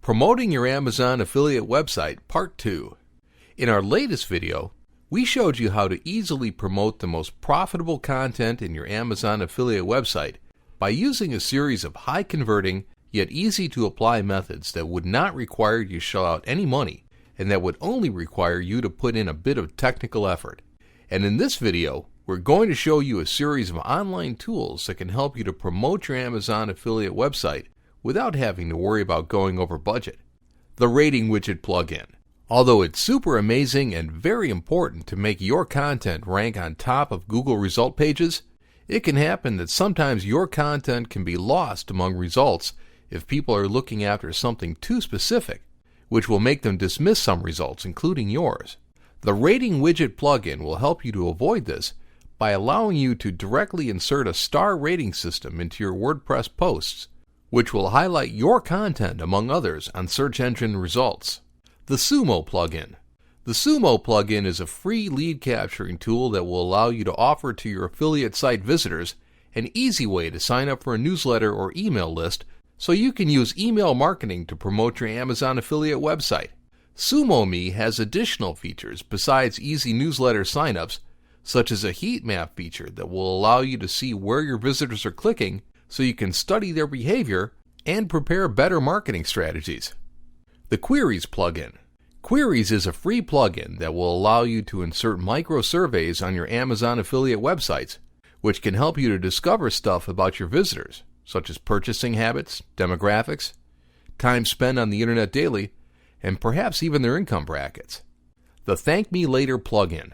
Promoting your Amazon affiliate website, Part 2. In our latest video, we showed you how to easily promote the most profitable content in your Amazon affiliate website by using a series of high-converting yet easy-to-apply methods that would not require you to shell out any money and that would only require you to put in a bit of technical effort. And in this video, we're going to show you a series of online tools that can help you to promote your Amazon affiliate website without having to worry about going over budget. The Rating Widget plugin. Although it's super amazing and very important to make your content rank on top of Google result pages, it can happen that sometimes your content can be lost among results if people are looking after something too specific, which will make them dismiss some results, including yours. The Rating Widget plugin will help you to avoid this by allowing you to directly insert a star rating system into your WordPress posts, which will highlight your content among others on search engine results. The Sumo plugin. The Sumo plugin is a free lead capturing tool that will allow you to offer to your affiliate site visitors an easy way to sign up for a newsletter or email list so you can use email marketing to promote your Amazon affiliate website. SumoMe has additional features besides easy newsletter signups, such as a heat map feature that will allow you to see where your visitors are clicking so you can study their behavior and prepare better marketing strategies. The Queries plugin. Queries is a free plugin that will allow you to insert micro surveys on your Amazon affiliate websites, which can help you to discover stuff about your visitors, such as purchasing habits, demographics, time spent on the internet daily, and perhaps even their income brackets. The Thank Me Later plugin.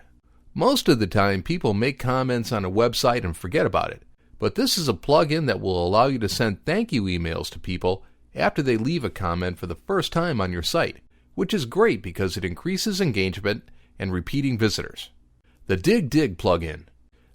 Most of the time, people make comments on a website and forget about it, but this is a plugin that will allow you to send thank you emails to people after they leave a comment for the first time on your site, which is great because it increases engagement and repeating visitors. The Dig plugin.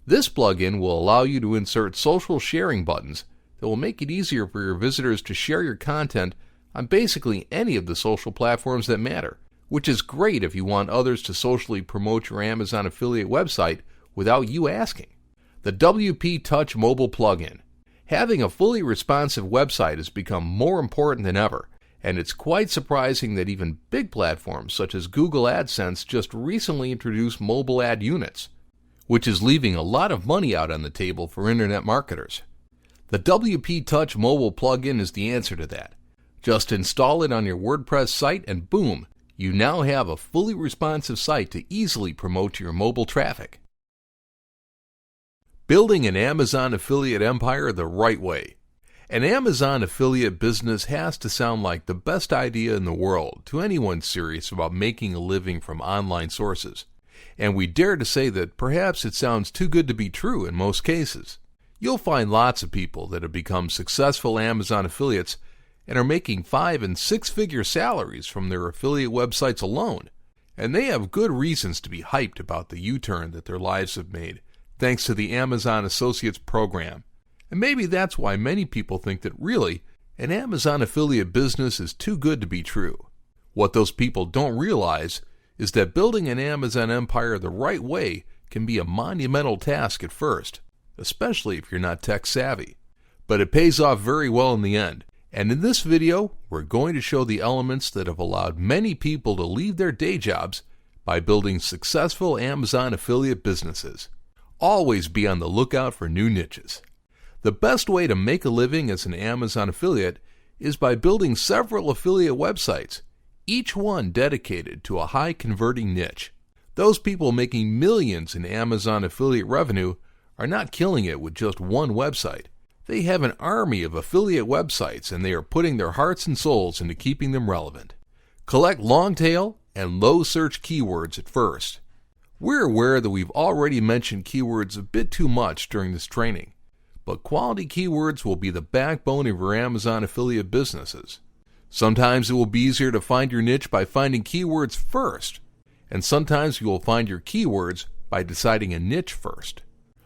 This plugin will allow you to insert social sharing buttons that will make it easier for your visitors to share your content on basically any of the social platforms that matter, which is great if you want others to socially promote your Amazon affiliate website without you asking. The WP Touch mobile plugin. Having a fully responsive website has become more important than ever, and it's quite surprising that even big platforms such as Google AdSense just recently introduced mobile ad units, which is leaving a lot of money out on the table for internet marketers. The WP Touch mobile plugin is the answer to that. Just install it on your WordPress site and boom, you now have a fully responsive site to easily promote your mobile traffic. Building an Amazon affiliate empire the right way. An Amazon affiliate business has to sound like the best idea in the world to anyone serious about making a living from online sources, and we dare to say that perhaps it sounds too good to be true in most cases. You'll find lots of people that have become successful Amazon affiliates and are making 5- and 6-figure salaries from their affiliate websites alone, and they have good reasons to be hyped about the U-turn that their lives have made thanks to the Amazon Associates program. And maybe that's why many people think that really, an Amazon affiliate business is too good to be true. What those people don't realize is that building an Amazon empire the right way can be a monumental task at first, especially if you're not tech savvy. But it pays off very well in the end. And in this video, we're going to show the elements that have allowed many people to leave their day jobs by building successful Amazon affiliate businesses. Always be on the lookout for new niches. The best way to make a living as an Amazon affiliate is by building several affiliate websites, each one dedicated to a high-converting niche. Those people making millions in Amazon affiliate revenue are not killing it with just one website. They have an army of affiliate websites, and they are putting their hearts and souls into keeping them relevant. Collect long-tail and low-search keywords at first. We're aware that we've already mentioned keywords a bit too much during this training, but quality keywords will be the backbone of your Amazon affiliate businesses. Sometimes it will be easier to find your niche by finding keywords first, and sometimes you will find your keywords by deciding a niche first.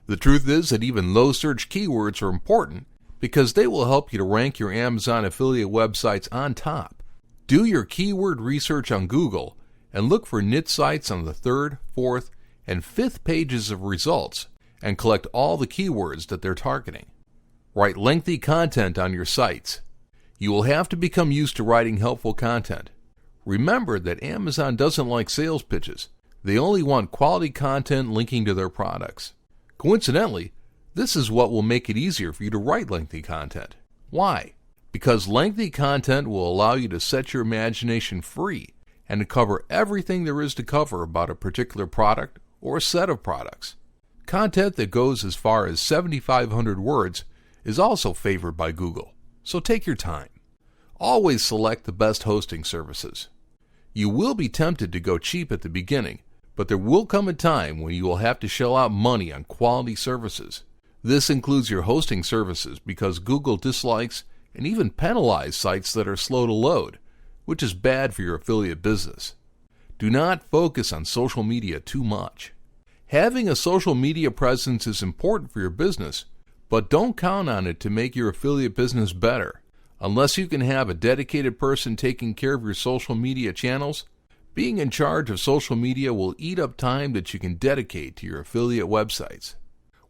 The truth is that even low-search keywords are important because they will help you to rank your Amazon affiliate websites on top. Do your keyword research on Google and look for niche sites on the 3rd, 4th, and 5th pages of results and collect all the keywords that they're targeting. Write lengthy content on your sites. You will have to become used to writing helpful content. Remember that Amazon doesn't like sales pitches. They only want quality content linking to their products. Coincidentally, this is what will make it easier for you to write lengthy content. Why? Because lengthy content will allow you to set your imagination free and to cover everything there is to cover about a particular product or a set of products. Content that goes as far as 7,500 words is also favored by Google, so take your time. Always select the best hosting services. You will be tempted to go cheap at the beginning, but there will come a time when you will have to shell out money on quality services. This includes your hosting services because Google dislikes and even penalizes sites that are slow to load, which is bad for your affiliate business. Do not focus on social media too much. Having a social media presence is important for your business, but don't count on it to make your affiliate business better. Unless you can have a dedicated person taking care of your social media channels, being in charge of social media will eat up time that you can dedicate to your affiliate websites.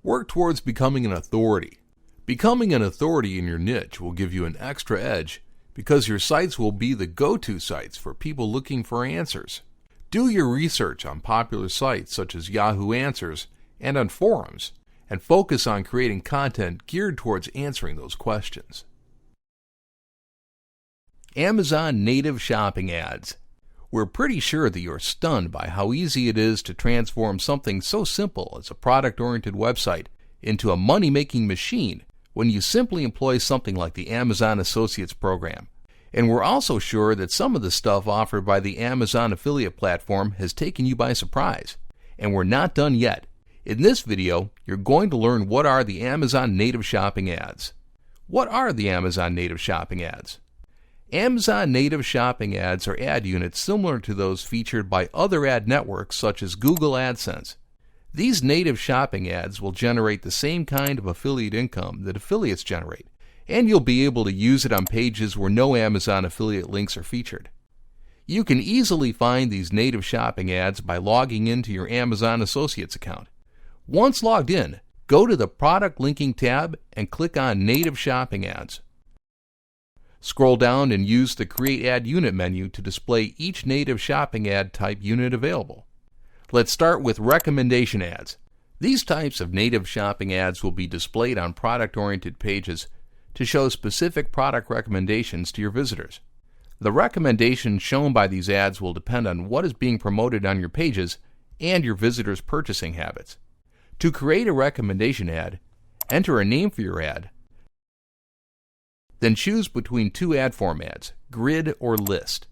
Work towards becoming an authority. Becoming an authority in your niche will give you an extra edge because your sites will be the go-to sites for people looking for answers. Do your research on popular sites such as Yahoo Answers and on forums, and focus on creating content geared towards answering those questions. Amazon native shopping ads. We're pretty sure that you're stunned by how easy it is to transform something so simple as a product-oriented website into a money-making machine when you simply employ something like the Amazon Associates program. And we're also sure that some of the stuff offered by the Amazon affiliate platform has taken you by surprise. And we're not done yet. In this video, you're going to learn what are the Amazon native shopping ads. What are the Amazon native shopping ads? Amazon native shopping ads are ad units similar to those featured by other ad networks such as Google AdSense. These native shopping ads will generate the same kind of affiliate income that affiliates generate, and you'll be able to use it on pages where no Amazon affiliate links are featured. You can easily find these native shopping ads by logging into your Amazon Associates account. Once logged in, go to the Product Linking tab and click on Native Shopping Ads. Scroll down and use the Create Ad Unit menu to display each native shopping ad type unit available. Let's start with recommendation ads. These types of native shopping ads will be displayed on product-oriented pages to show specific product recommendations to your visitors. The recommendations shown by these ads will depend on what is being promoted on your pages and your visitors' purchasing habits. To create a recommendation ad, enter a name for your ad, then choose between two ad formats, grid or list.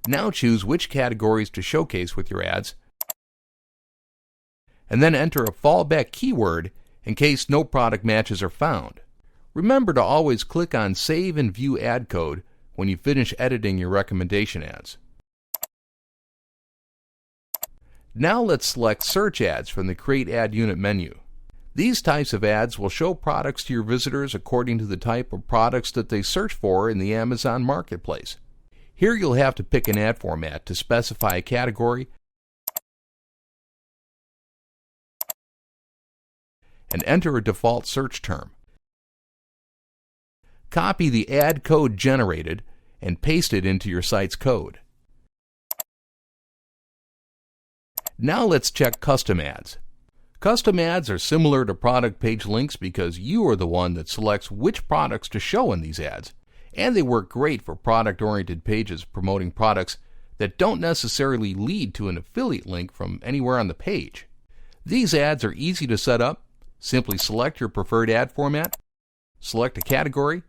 Now choose which categories to showcase with your ads, and then enter a fallback keyword in case no product matches are found. Remember to always click on Save and View Ad Code when you finish editing your recommendation ads. Now let's select Search Ads from the Create Ad Unit menu. These types of ads will show products to your visitors according to the type of products that they search for in the Amazon Marketplace. Here you'll have to pick an ad format to specify a category and enter a default search term. Copy the ad code generated and paste it into your site's code. Now let's check custom ads. Custom ads are similar to product page links because you are the one that selects which products to show in these ads, and they work great for product-oriented pages promoting products that don't necessarily lead to an affiliate link from anywhere on the page. These ads are easy to set up. Simply select your preferred ad format, select a category,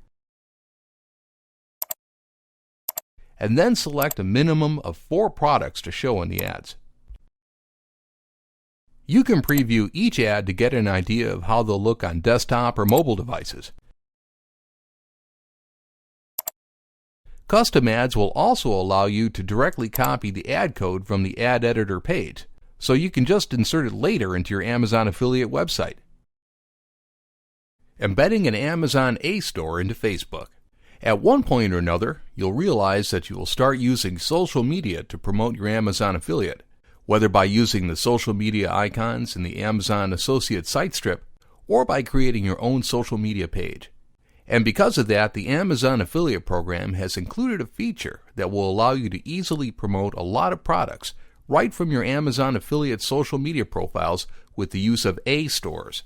and then select a minimum of 4 products to show in the ads. You can preview each ad to get an idea of how they'll look on desktop or mobile devices. Custom ads will also allow you to directly copy the ad code from the ad editor page, so you can just insert it later into your Amazon affiliate website. Embedding an Amazon A store into Facebook. At one point or another, you'll realize that you will start using social media to promote your Amazon affiliate, whether by using the social media icons in the Amazon Associate site strip or by creating your own social media page. And because of that, the Amazon Affiliate Program has included a feature that will allow you to easily promote a lot of products right from your Amazon affiliate social media profiles with the use of A-stores.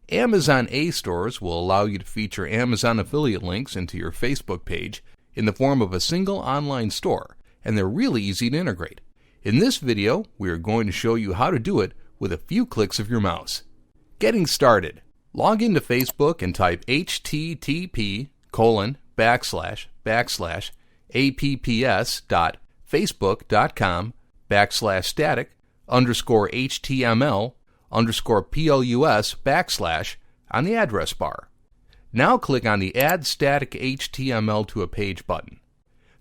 Amazon A-stores will allow you to feature Amazon affiliate links into your Facebook page in the form of a single online store, and they're really easy to integrate. In this video, we are going to show you how to do it with a few clicks of your mouse. Getting started. Log into Facebook and type http://apps.facebook.com/static_html_plus/ on the address bar. Now click on the Add Static HTML to a Page button.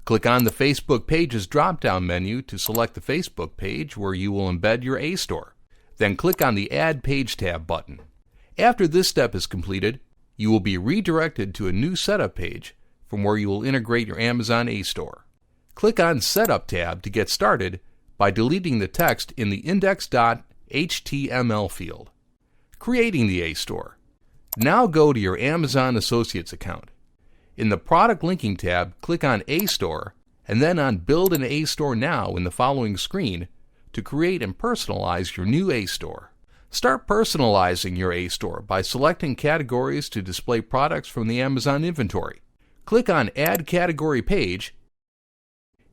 Click on the Facebook Pages drop-down menu to select the Facebook page where you will embed your A-store. Then click on the Add Page tab button. After this step is completed, you will be redirected to a new setup page from where you will integrate your Amazon A-store. Click on Setup tab to get started by deleting the text in the index.html field. Creating the A-store. Now go to your Amazon Associates account. In the Product Linking tab, click on A-store and then on Build an A-store Now in the following screen to create and personalize your new A-store. Start personalizing your A-store by selecting categories to display products from the Amazon inventory. Click on Add Category Page,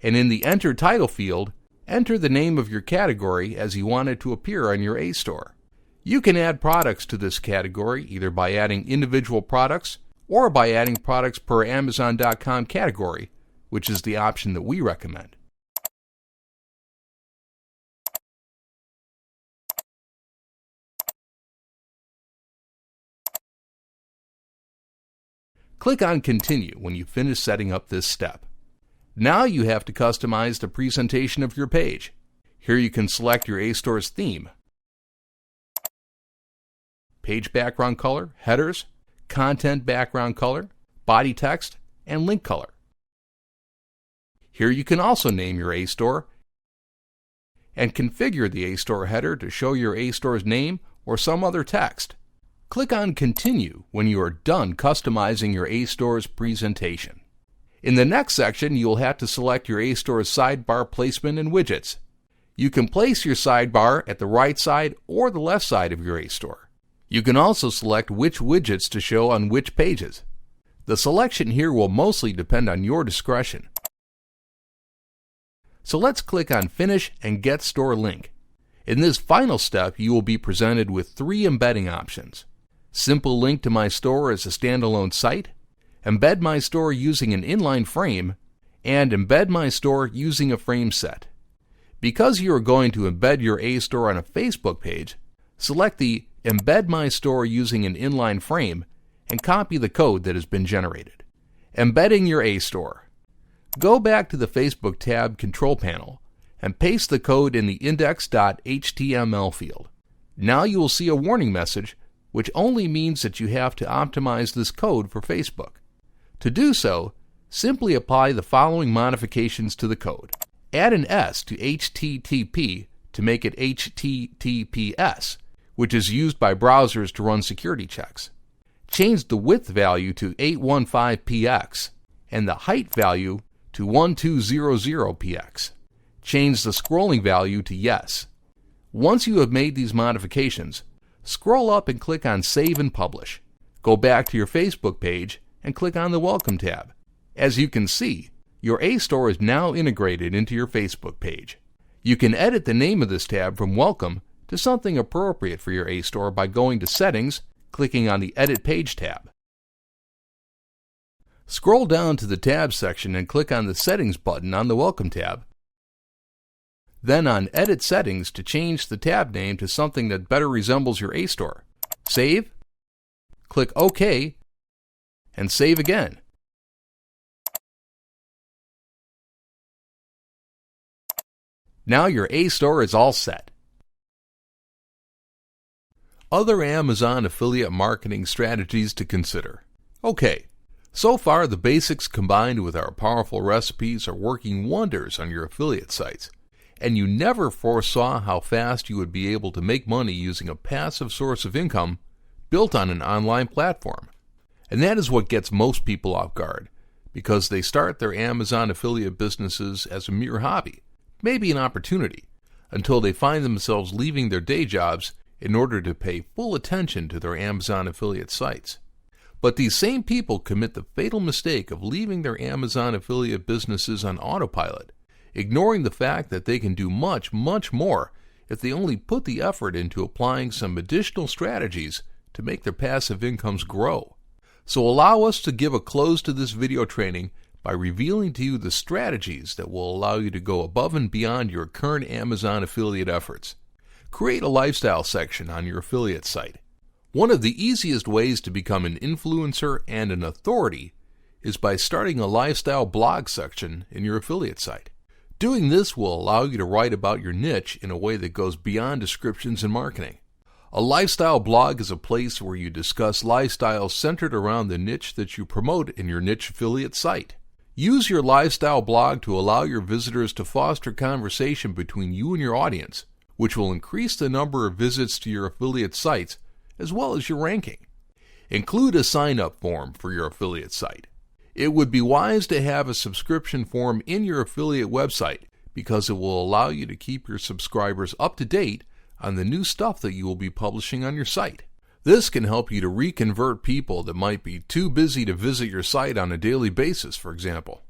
and in the Enter Title field, enter the name of your category as you want it to appear on your A-store. You can add products to this category either by adding individual products or by adding products per Amazon.com category, which is the option that we recommend. Click on Continue when you finish setting up this step. Now you have to customize the presentation of your page. Here you can select your A-store's theme, page background color, headers, content background color, body text, and link color. Here you can also name your A-store and configure the A-store header to show your A-store's name or some other text. Click on Continue when you are done customizing your A-store's presentation. In the next section, you will have to select your A-store's sidebar placement and widgets. You can place your sidebar at the right side or the left side of your A-store. You can also select which widgets to show on which pages. The selection here will mostly depend on your discretion. So let's click on Finish and Get Store Link. In this final step, you will be presented with 3 embedding options. Simple link to my store as a standalone site, embed my store using an inline frame, and embed my store using a frame set. Because you are going to embed your A-store on a Facebook page, select the Embed my store using an inline frame and copy the code that has been generated. Embedding your A-store. Go back to the Facebook tab control panel and paste the code in the index.html field. Now you will see a warning message which only means that you have to optimize this code for Facebook. To do so, simply apply the following modifications to the code. Add an S to HTTP to make it HTTPS, which is used by browsers to run security checks. Change the width value to 815px and the height value to 1200px. Change the scrolling value to yes. Once you have made these modifications, scroll up and click on Save and Publish. Go back to your Facebook page and click on the Welcome tab. As you can see, your A-store is now integrated into your Facebook page. You can edit the name of this tab from Welcome to something appropriate for your A-store by going to Settings, clicking on the Edit Page tab. Scroll down to the Tab section and click on the Settings button on the Welcome tab. Then on Edit Settings to change the tab name to something that better resembles your A-store. Save, click OK, and save again. Now your A-store is all set. Other Amazon affiliate marketing strategies to consider. Okay, so far the basics combined with our powerful recipes are working wonders on your affiliate sites. And you never foresaw how fast you would be able to make money using a passive source of income built on an online platform. And that is what gets most people off guard, because they start their Amazon affiliate businesses as a mere hobby, maybe an opportunity, until they find themselves leaving their day jobs in order to pay full attention to their Amazon affiliate sites. But these same people commit the fatal mistake of leaving their Amazon affiliate businesses on autopilot, ignoring the fact that they can do much, much more if they only put the effort into applying some additional strategies to make their passive incomes grow. So allow us to give a close to this video training by revealing to you the strategies that will allow you to go above and beyond your current Amazon affiliate efforts. Create a lifestyle section on your affiliate site. One of the easiest ways to become an influencer and an authority is by starting a lifestyle blog section in your affiliate site. Doing this will allow you to write about your niche in a way that goes beyond descriptions and marketing. A lifestyle blog is a place where you discuss lifestyles centered around the niche that you promote in your niche affiliate site. Use your lifestyle blog to allow your visitors to foster conversation between you and your audience, which will increase the number of visits to your affiliate sites as well as your ranking. Include a sign-up form for your affiliate site. It would be wise to have a subscription form in your affiliate website because it will allow you to keep your subscribers up to date on the new stuff that you will be publishing on your site. This can help you to reconvert people that might be too busy to visit your site on a daily basis, for example.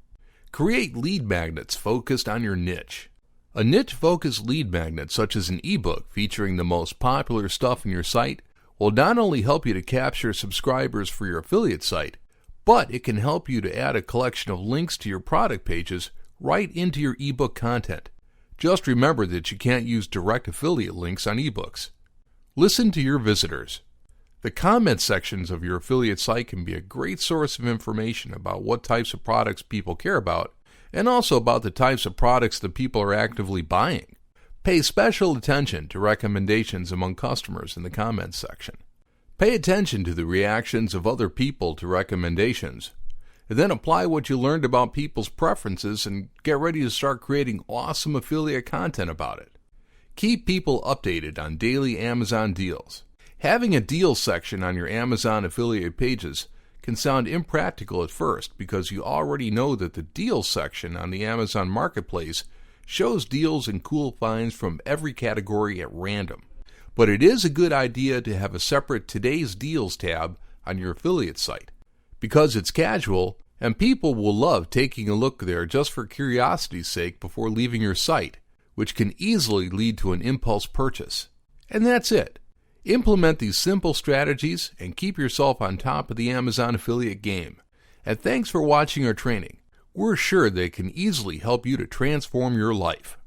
Create lead magnets focused on your niche. A niche-focused lead magnet, such as an ebook featuring the most popular stuff in your site, will not only help you to capture subscribers for your affiliate site, but it can help you to add a collection of links to your product pages right into your ebook content. Just remember that you can't use direct affiliate links on ebooks. Listen to your visitors. The comment sections of your affiliate site can be a great source of information about what types of products people care about, and also about the types of products that people are actively buying. Pay special attention to recommendations among customers in the comments section. Pay attention to the reactions of other people to recommendations, and then apply what you learned about people's preferences and get ready to start creating awesome affiliate content about it. Keep people updated on daily Amazon deals. Having a deals section on your Amazon affiliate pages can sound impractical at first because you already know that the deals section on the Amazon Marketplace shows deals and cool finds from every category at random. But it is a good idea to have a separate Today's Deals tab on your affiliate site because it's casual and people will love taking a look there just for curiosity's sake before leaving your site, which can easily lead to an impulse purchase. And that's it. Implement these simple strategies and keep yourself on top of the Amazon affiliate game. And thanks for watching our training. We're sure they can easily help you to transform your life.